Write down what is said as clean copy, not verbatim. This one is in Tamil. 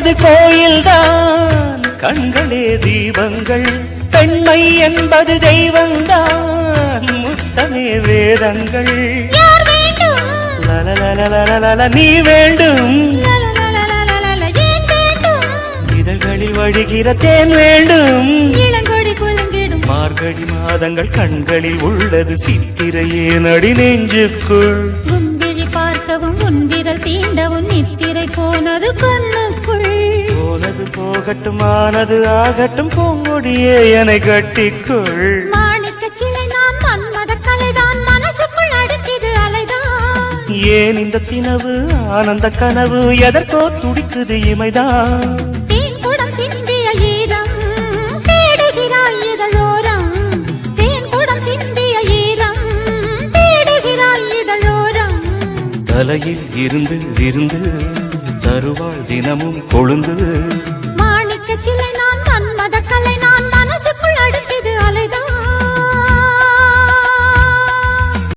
என்பது கோயில்தான், கண்களே தீபங்கள். பெண்மை என்பது தெய்வந்தான், முத்தமே வேதங்கள். லலலலலலல நீ வேண்டும், இதழ்களில் வழிகிற தேன் வேண்டும். இளங்கொடி குலுங்கிடும் மார்கழி மாதங்கள் கண்களில் உள்ளது, சித்திரையே நடி நெஞ்சுக்குள். கும்பிழி பார்க்கவும் உன் விரல் தீண்டவும் நித்திரை போனது கண்ணுக்குள். போனது போகட்டும் ஆனது ஆகட்டும், பூங்கொடியே என்னை கட்டிக்குள். மாணிக்க சிலை நான் மன்மத கலைதான், மனசுக்குள் அடிக்குது அலைதான். ஏன் இந்த தினவு ஆனந்த கனவு, எதற்கோ துடிக்குது இமைதான். தேன் குடம் சிந்திய ஈரம் தேடுகிறாய் இதழோரம், தேன் குடம் சிந்திய ஈரம் தேடுகிறாய் இதழோரம். தலையில் இருந்து விருந்து தருவாள் தினமும் கொழுந்து.